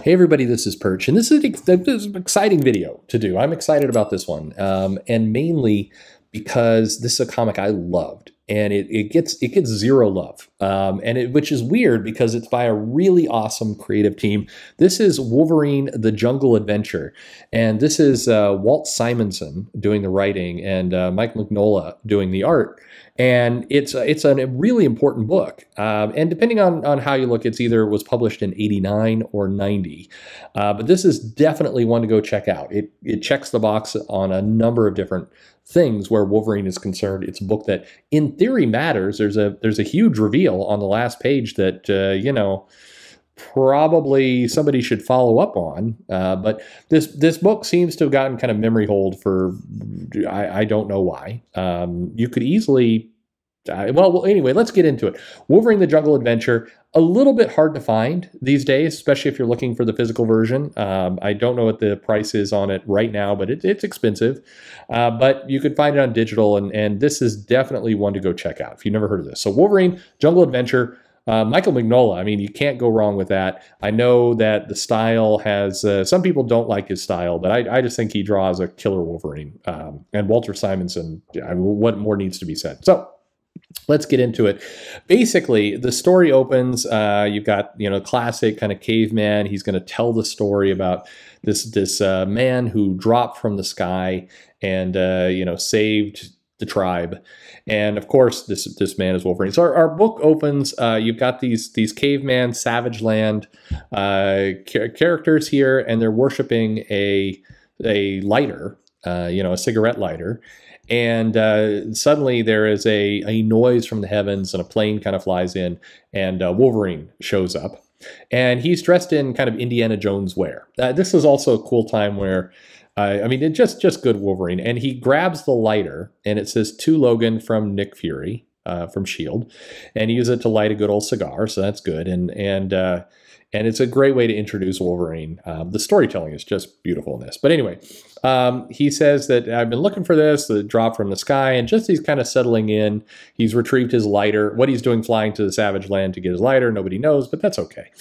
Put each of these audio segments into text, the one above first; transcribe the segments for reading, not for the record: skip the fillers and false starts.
Hey everybody, this is Perch, and this is an exciting video to do. I'm excited about this one, and mainly because this is a comic I loved, and it gets zero love, which is weird because it's by a really awesome creative team. This is Wolverine: The Jungle Adventure, and this is Walt Simonson doing the writing and Mike Mignola doing the art. And it's a really important book. And depending on how you look, it was published in 89 or 90. But this is definitely one to go check out. It checks the box on a number of different things where Wolverine is concerned. It's a book that in theory matters. There's a huge reveal on the last page that, probably somebody should follow up on. But this book seems to have gotten kind of memory hold for, I don't know why. You could easily, well, anyway, let's get into it. Wolverine: The Jungle Adventure, a little bit hard to find these days, especially if you're looking for the physical version. I don't know what the price is on it right now, but it's expensive. But you could find it on digital, and this is definitely one to go check out if you've never heard of this. So Wolverine: Jungle Adventure. Michael Mignola, I mean, you can't go wrong with that. I know that the style has, some people don't like his style, but I just think he draws a killer Wolverine. And Walter Simonson, what more needs to be said? So let's get into it. Basically, the story opens, you've got, classic kind of caveman. He's going to tell the story about this man who dropped from the sky and, saved the tribe. And of course, this man is Wolverine. So our book opens, you've got these caveman, savage land characters here, and they're worshiping a lighter, a cigarette lighter. And suddenly there is a noise from the heavens, and a plane kind of flies in, and Wolverine shows up. And he's dressed in kind of Indiana Jones wear. This is also a cool time where it's just good Wolverine. And he grabs the lighter, and it says "To Logan" from Nick Fury from S.H.I.E.L.D. And he uses it to light a good old cigar, so that's good. And it's a great way to introduce Wolverine. The storytelling is just beautiful in this. But anyway, he says that I've been looking for this, the drop from the sky, and just he's kind of settling in. He's retrieved his lighter. What he's doing flying to the savage land to get his lighter, nobody knows, but that's okay.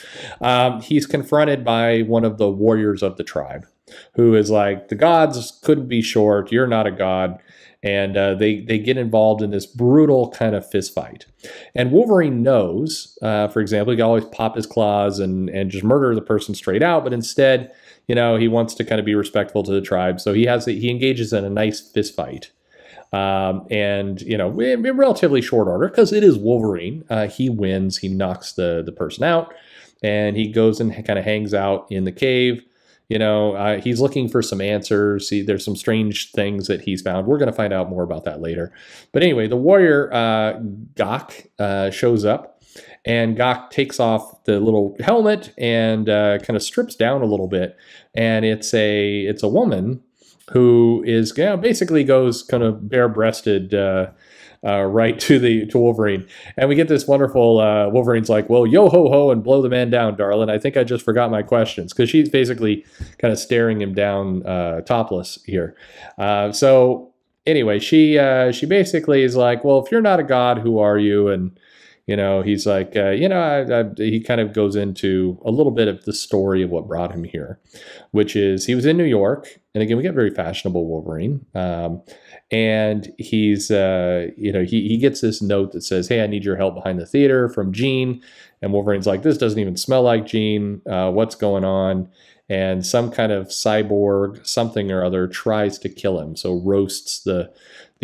He's confronted by one of the warriors of the tribe, who is like, the gods couldn't be short, you're not a god. And they get involved in this brutal kind of fist fight. And Wolverine knows, for example, he can always pop his claws and just murder the person straight out, but instead, he wants to kind of be respectful to the tribe. So he engages in a nice fist fight. In relatively short order, because it is Wolverine. He wins, he knocks the person out, and he goes and kind of hangs out in the cave. He's looking for some answers. There's some strange things that he's found. We're going to find out more about that later. But anyway, the warrior, Gok, shows up, and Gok takes off the little helmet and kind of strips down a little bit. And it's a woman who is, basically goes kind of bare-breasted, right to Wolverine. And we get this wonderful, Wolverine's like, well, yo ho ho and blow the man down, darling. I think I just forgot my questions, because she's basically kind of staring him down topless here. So anyway, she basically is like, well, if you're not a god, who are you? And he's like, he kind of goes into a little bit of the story of what brought him here, which is he was in New York. And again, we get very fashionable Wolverine. And he's, he gets this note that says, hey, I need your help behind the theater from Jean. And Wolverine's like, this doesn't even smell like Jean. What's going on? And some kind of cyborg, something or other, tries to kill him. So roasts the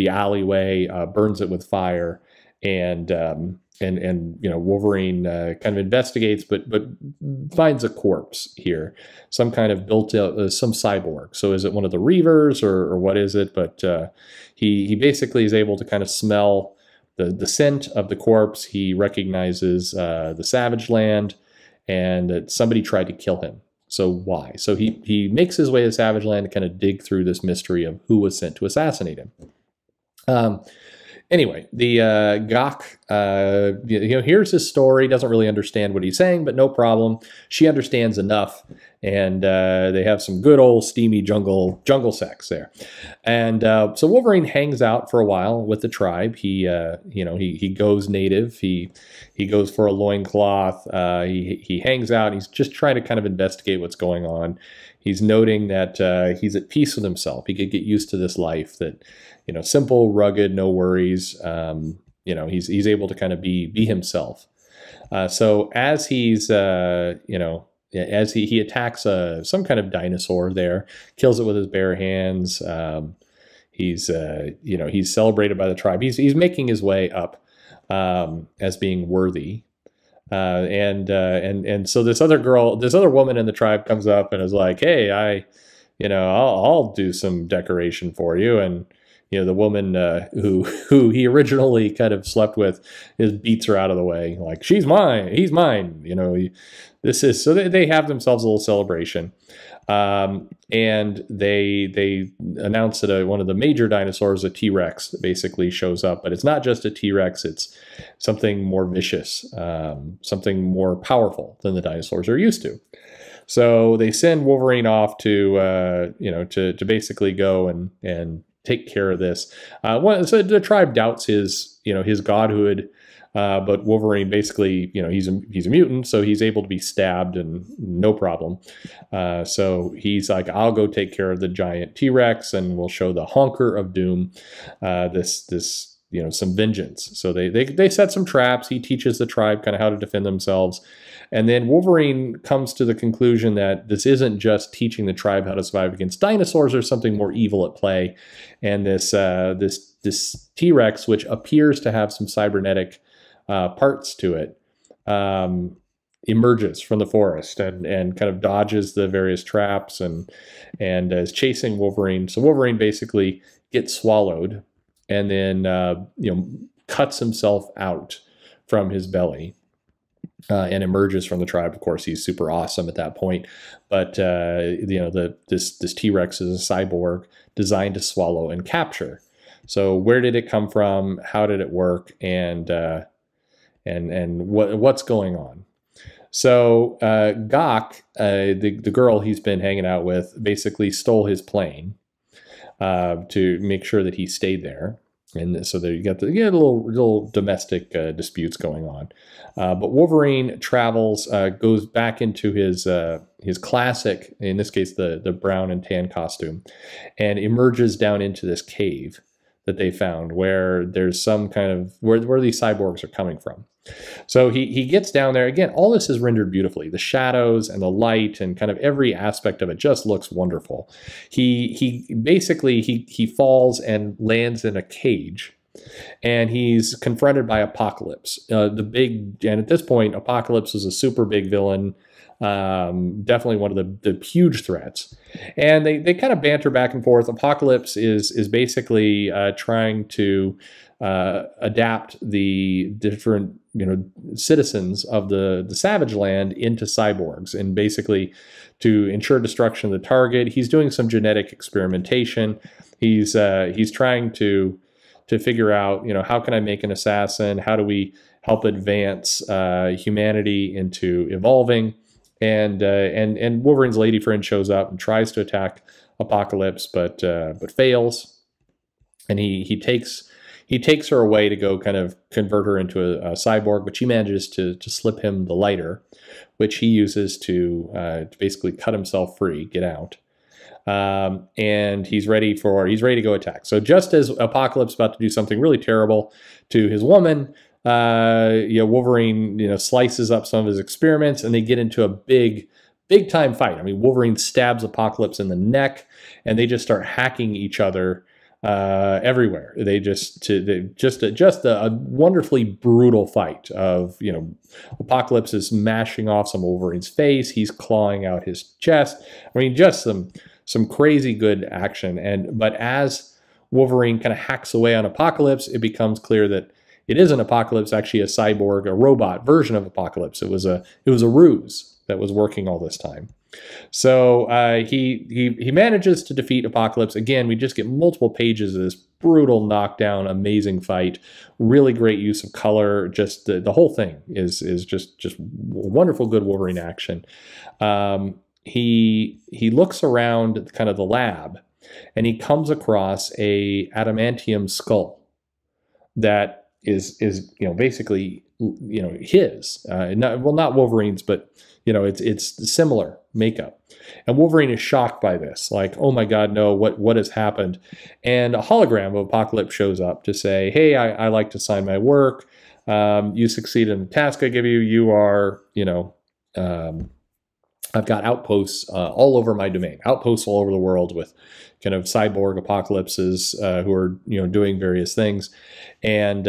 alleyway, burns it with fire. And Wolverine kind of investigates, but finds a corpse here, some kind of some cyborg. So is it one of the Reavers or what is it? But he basically is able to kind of smell the scent of the corpse. He recognizes the Savage Land, and that somebody tried to kill him. So why? So he makes his way to Savage Land to kind of dig through this mystery of who was sent to assassinate him. Anyway, the Gok, hears his story, doesn't really understand what he's saying, but no problem. She understands enough, and they have some good old steamy jungle sex there. And so Wolverine hangs out for a while with the tribe. He goes native. He goes for a loincloth. He hangs out. He's just trying to kind of investigate what's going on. He's noting that he's at peace with himself. He could get used to this life that, simple, rugged, no worries. He's able to kind of be himself. So as he's, as he attacks some kind of dinosaur there, kills it with his bare hands. He's celebrated by the tribe. He's making his way up as being worthy. And so this other woman in the tribe comes up and is like, hey, I'll do some decoration for you. And, the woman who he originally kind of slept with beats her out of the way. Like, she's mine, he's mine. So they have themselves a little celebration. And they announce that one of the major dinosaurs, a T-Rex, basically shows up. But it's not just a T-Rex, it's something more vicious, something more powerful than the dinosaurs are used to. So they send Wolverine off to basically go and take care of this. So the tribe doubts his godhood. But Wolverine basically, he's a mutant, so he's able to be stabbed and no problem. So he's like, I'll go take care of the giant T-Rex, and we'll show the honker of doom some vengeance. So they set some traps. He teaches the tribe kind of how to defend themselves. And then Wolverine comes to the conclusion that this isn't just teaching the tribe how to survive against dinosaurs. There's something more evil at play. And this T-Rex, which appears to have some cybernetic parts to it, emerges from the forest and kind of dodges the various traps and is chasing Wolverine. So Wolverine basically gets swallowed and then cuts himself out from his belly and emerges from the tribe. Of course, he's super awesome at that point, but this T-Rex is a cyborg designed to swallow and capture. So where did it come from? How did it work? And what's going on? So Gok, the girl he's been hanging out with, basically stole his plane to make sure that he stayed there. And so there you get little domestic disputes going on. But Wolverine travels, goes back into his classic, in this case the brown and tan costume, and emerges down into this cave that they found where there's some kind of where these cyborgs are coming from. So he gets down there. Again, all this is rendered beautifully. The shadows and the light and kind of every aspect of it just looks wonderful. He basically falls and lands in a cage, and he's confronted by Apocalypse. And at this point, Apocalypse is a super big villain. Definitely one of the huge threats. And they kind of banter back and forth. Apocalypse is basically trying to adapt the different citizens of the Savage Land into cyborgs, and basically to ensure destruction of the target. He's doing some genetic experimentation. He's trying to figure out, how can I make an assassin? How do we help advance humanity into evolving? And Wolverine's lady friend shows up and tries to attack Apocalypse, but fails. And he takes her away to go kind of convert her into a cyborg, but she manages to slip him the lighter, which he uses to basically cut himself free, get out. And he's ready to go attack. So just as Apocalypse is about to do something really terrible to his woman, Wolverine, slices up some of his experiments, and they get into a big time fight. I mean, Wolverine stabs Apocalypse in the neck, and they just start hacking each other everywhere. They just a wonderfully brutal fight of, Apocalypse is mashing off some of Wolverine's face. He's clawing out his chest. I mean, just some crazy good action. But as Wolverine kind of hacks away on Apocalypse, it becomes clear that it isn't Apocalypse, actually a robot version of Apocalypse. It was a ruse that was working all this time. So he manages to defeat Apocalypse. Again, we just get multiple pages of this brutal knockdown, amazing fight, really great use of color. Just the whole thing is just wonderful, good Wolverine action. He looks around kind of the lab, and he comes across a adamantium skull that is basically his, not Wolverine's, but it's similar makeup. And Wolverine is shocked by this, like, oh my God, no, what has happened? And a hologram of Apocalypse shows up to say, hey, I like to sign my work. You succeeded in the task I give you. You are, I've got outposts all over my domain, outposts all over the world with kind of cyborg apocalypses who are doing various things. And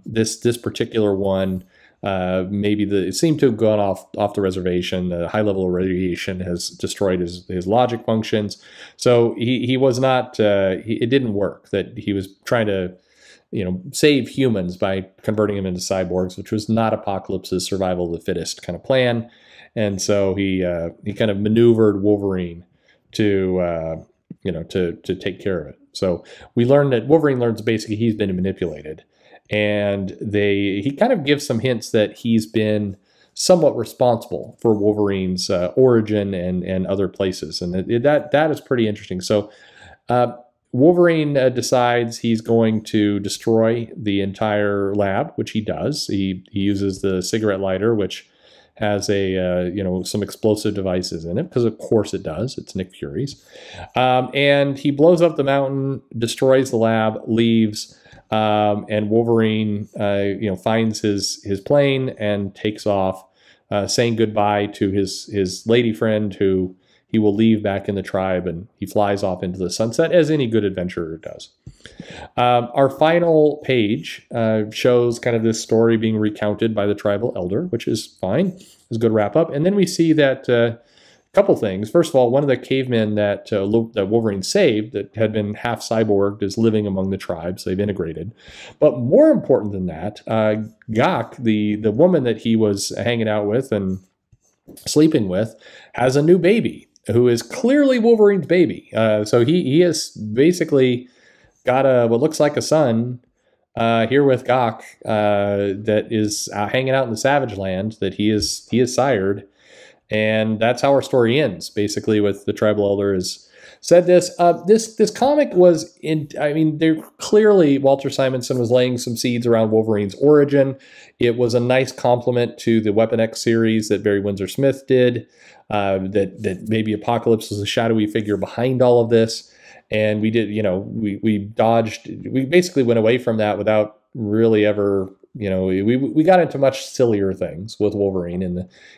this particular one, it seemed to have gone off the reservation. The high level of radiation has destroyed his logic functions. So he was not. It didn't work. That he was trying to save humans by converting them into cyborgs, which was not Apocalypse's survival of the fittest kind of plan. And so he kind of maneuvered Wolverine to take care of it. So we learned that Wolverine learns basically he's been manipulated, and he kind of gives some hints that he's been somewhat responsible for Wolverine's origin and other places, and that is pretty interesting. So Wolverine decides he's going to destroy the entire lab, which he does. He uses the cigarette lighter, which has some explosive devices in it, because of course it does. It's Nick Fury's. And he blows up the mountain, destroys the lab, leaves, and Wolverine finds his plane and takes off, saying goodbye to his lady friend, who he will leave back in the tribe, and he flies off into the sunset, as any good adventurer does. Our final page shows kind of this story being recounted by the tribal elder, which is fine. It's a good wrap up. And then we see that a couple things. First of all, one of the cavemen that Wolverine saved, that had been half cyborged, is living among the tribes. They've integrated. But more important than that, Gok, the woman that he was hanging out with and sleeping with, has a new baby who is clearly Wolverine's baby. So he has basically got what looks like a son here with Gok that is hanging out in the Savage Land that he is sired, and that's how our story ends. Basically, with the tribal elder has said this. This comic was there clearly Walter Simonson was laying some seeds around Wolverine's origin. It was a nice compliment to the Weapon X series that Barry Windsor Smith did. That maybe Apocalypse was a shadowy figure behind all of this. And we did, we basically went away from that without really ever, we got into much sillier things with Wolverine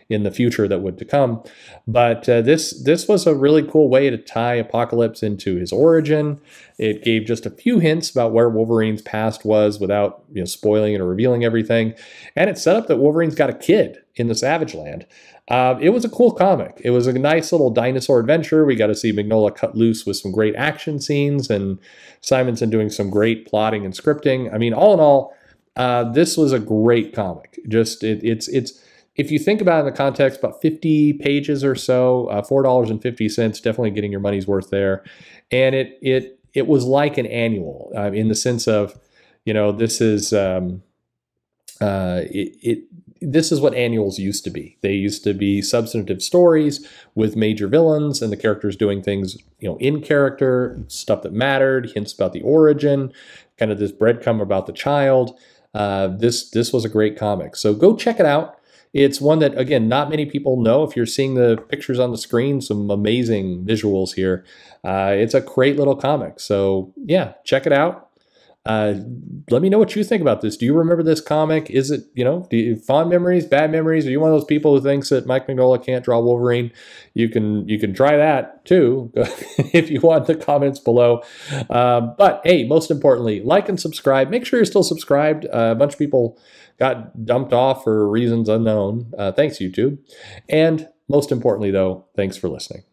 in the future that would to come. But this was a really cool way to tie Apocalypse into his origin. It gave just a few hints about where Wolverine's past was without spoiling it or revealing everything. And it set up that Wolverine's got a kid in the Savage Land. It was a cool comic. It was a nice little dinosaur adventure. We got to see Mignola cut loose with some great action scenes, and Simonson doing some great plotting and scripting. I mean, all in all, this was a great comic. Just it's if you think about it in the context, about 50 pages or so, $4.50, definitely getting your money's worth there. And it was like an annual in the sense of, this is this is what annuals used to be. They used to be substantive stories with major villains and the characters doing things, in character, stuff that mattered, hints about the origin, kind of this breadcrumb about the child. This was a great comic. So go check it out. It's one that, again, not many people know. If you're seeing the pictures on the screen, some amazing visuals here. It's a great little comic. So yeah, check it out. Let me know what you think about this. Do you remember this comic? Is it, fond memories, bad memories? Are you one of those people who thinks that Mike Mignola can't draw Wolverine? You can try that too if you want, the comments below. But hey, most importantly, like and subscribe. Make sure you're still subscribed. A bunch of people got dumped off for reasons unknown. Thanks, YouTube. And most importantly, though, thanks for listening.